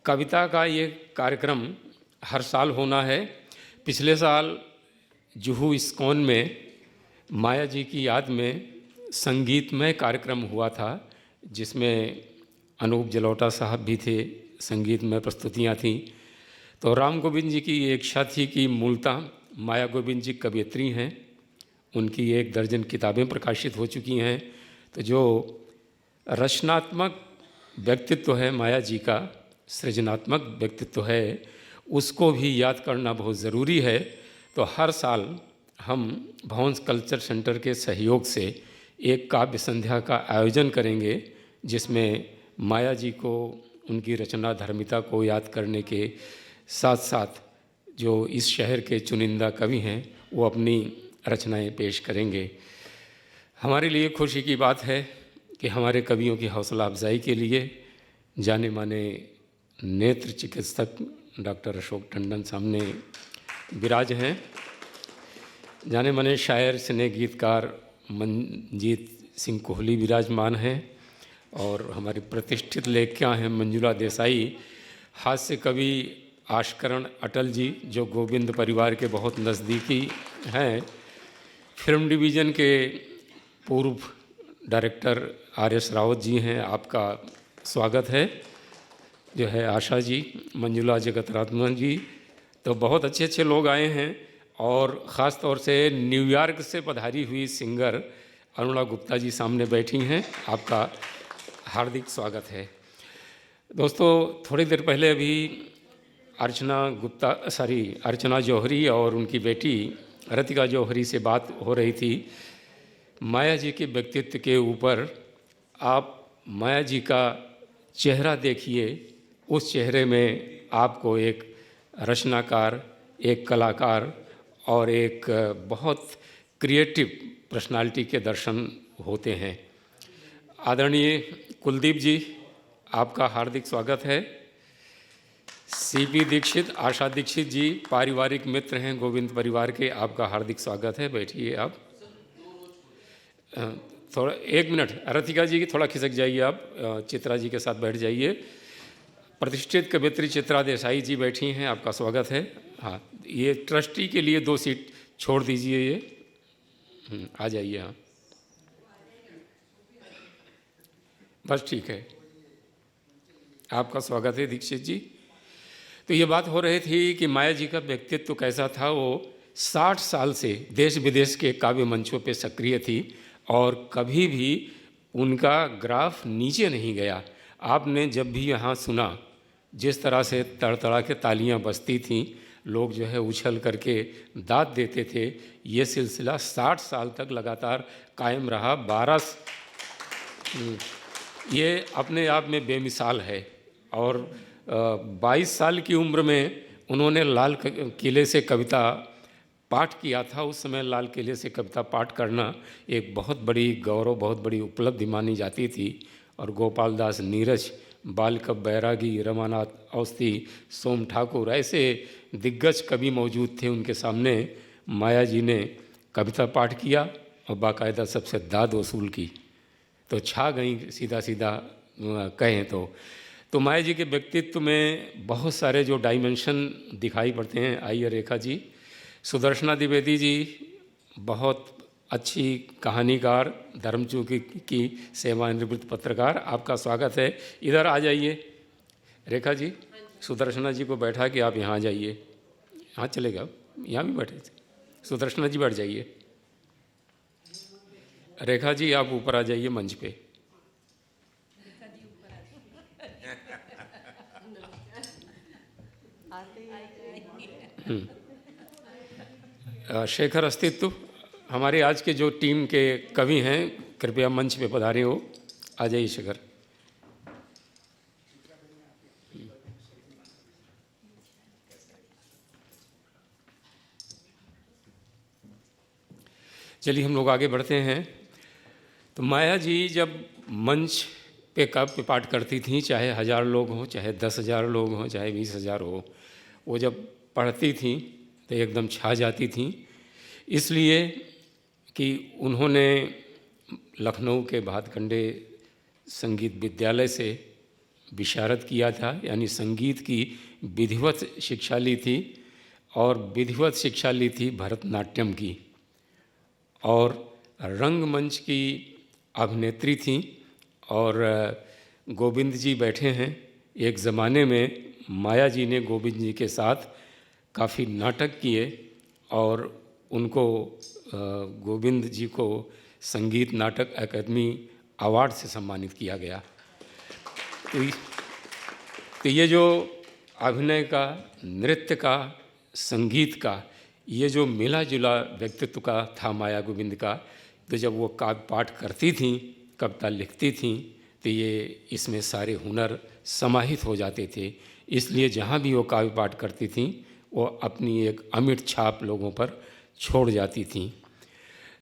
कविता का ये कार्यक्रम हर साल होना है। पिछले साल जुहू इस्कॉन में माया जी की याद में संगीतमय कार्यक्रम हुआ था, जिसमें अनूप जलोटा साहब भी थे, संगीतमय प्रस्तुतियाँ थीं। तो राम गोविंद जी की ये इच्छा थी कि मूलतः माया गोविंद जी कवयित्री हैं, उनकी 1 दर्जन किताबें प्रकाशित हो चुकी हैं। तो जो रचनात्मक व्यक्तित्व है माया जी का, सृजनात्मक व्यक्तित्व है, उसको भी याद करना बहुत ज़रूरी है। तो हर साल हम भवंस कल्चर सेंटर के सहयोग से एक काव्य संध्या का आयोजन करेंगे, जिसमें माया जी को, उनकी रचना धर्मिता को याद करने के साथ साथ जो इस शहर के चुनिंदा कवि हैं वो अपनी रचनाएं पेश करेंगे। हमारे लिए खुशी की बात है कि हमारे कवियों की हौसला अफजाई के लिए जाने माने नेत्र चिकित्सक डॉक्टर अशोक टंडन सामने विराज हैं। जाने माने शायर, सिने गीतकार मनजीत सिंह कोहली विराजमान हैं और हमारी प्रतिष्ठित लेखिका हैं मंजुला देसाई। हास्य कवि आशकरण अटल जी, जो गोविंद परिवार के बहुत नज़दीकी हैं। फिल्म डिवीज़न के पूर्व डायरेक्टर आर.एस. रावत जी हैं, आपका स्वागत है। जो है आशा जी, मंजुला जगतरात्मन जी, तो बहुत अच्छे अच्छे लोग आए हैं। और ख़ास तौर से न्यूयॉर्क से पधारी हुई सिंगर अरुणा गुप्ता जी सामने बैठी हैं, आपका हार्दिक स्वागत है। दोस्तों, थोड़ी देर पहले अभी अर्चना जौहरी और उनकी बेटी रतिका जौहरी से बात हो रही थी माया जी के व्यक्तित्व के ऊपर। आप माया जी का चेहरा देखिए, उस चेहरे में आपको एक रचनाकार, एक कलाकार और एक बहुत क्रिएटिव पर्सनालिटी के दर्शन होते हैं। आदरणीय कुलदीप जी, आपका हार्दिक स्वागत है। सीपी दीक्षित, आशा दीक्षित जी पारिवारिक मित्र हैं गोविंद परिवार के, आपका हार्दिक स्वागत है। बैठिए आप। थोड़ा 1 मिनट, रतिका जी की थोड़ा खिसक जाइए आप, चित्रा जी के साथ बैठ जाइए। प्रतिष्ठित कवयित्री चित्रा देसाई जी बैठी हैं, आपका स्वागत है। हाँ, ये ट्रस्टी के लिए 2 सीट छोड़ दीजिए, ये आ जाइए। हाँ, बस ठीक है, आपका स्वागत है दीक्षित जी। तो ये बात हो रही थी कि माया जी का व्यक्तित्व कैसा था। वो 60 साल से देश विदेश के काव्य मंचों पे सक्रिय थी और कभी भी उनका ग्राफ नीचे नहीं गया। आपने जब भी यहाँ सुना, जिस तरह से तड़तड़ा के तालियां बजती थीं, लोग जो है उछल करके दाद देते थे, ये सिलसिला 60 साल तक लगातार कायम रहा। ये अपने आप में बेमिसाल है। और 22 साल की उम्र में उन्होंने लाल किले से कविता पाठ किया था। उस समय लाल किले से कविता पाठ करना एक बहुत बड़ी गौरव, बहुत बड़ी उपलब्धि मानी जाती थी। और गोपाल दास नीरज, बालकब बैरागी, रमानाथ अवस्थी, सोम ठाकुर, ऐसे दिग्गज कवि मौजूद थे उनके सामने। माया जी ने कविता पाठ किया और बाकायदा सबसे दाद वसूल की, तो छा गई, सीधा सीधा कहें तो माया जी के व्यक्तित्व में बहुत सारे जो डायमेंशन दिखाई पड़ते हैं। आइए रेखा जी। सुदर्शना द्विवेदी जी बहुत अच्छी कहानीकार, धर्मचूकी की सेवानिवृत्त पत्रकार, आपका स्वागत है। इधर आ जाइए रेखा जी, सुदर्शना जी को बैठा के आप यहाँ आ जाइए। हाँ चलेगा, यहाँ भी बैठे। सुदर्शना जी बैठ जाइए। रेखा जी आप ऊपर आ जाइए मंच पे। शेखर अस्तित्व, हमारे आज के जो टीम के कवि हैं, कृपया मंच पे पधारे हो। आ जाइए शेखर। चलिए हम लोग आगे बढ़ते हैं। तो माया जी जब मंच पे काव्य पाठ करती थीं, चाहे 1000 लोग हों, चाहे 10,000 लोग हों, चाहे 20,000 हो, वो जब पढ़ती थीं तो एकदम छा जाती थीं। इसलिए कि उन्होंने लखनऊ के भातखंडे संगीत विद्यालय से विशारद किया था, यानी संगीत की विधिवत शिक्षा ली थी, और विधिवत शिक्षा ली थी भरतनाट्यम की, और रंगमंच की अभिनेत्री थी। और गोविंद जी बैठे हैं। एक ज़माने में माया जी ने गोविंद जी के साथ काफ़ी नाटक किए, और उनको गोविंद जी को संगीत नाटक अकादमी अवार्ड से सम्मानित किया गया। तो ये जो अभिनय का, नृत्य का, संगीत का, ये जो मिला जुला व्यक्तित्व का था माया गोविंद का। तो जब वो काव्य पाठ करती थीं, कविता लिखती थीं, तो ये इसमें सारे हुनर समाहित हो जाते थे। इसलिए जहाँ भी वो काव्य पाठ करती थीं, वो अपनी एक अमिट छाप लोगों पर छोड़ जाती थीं।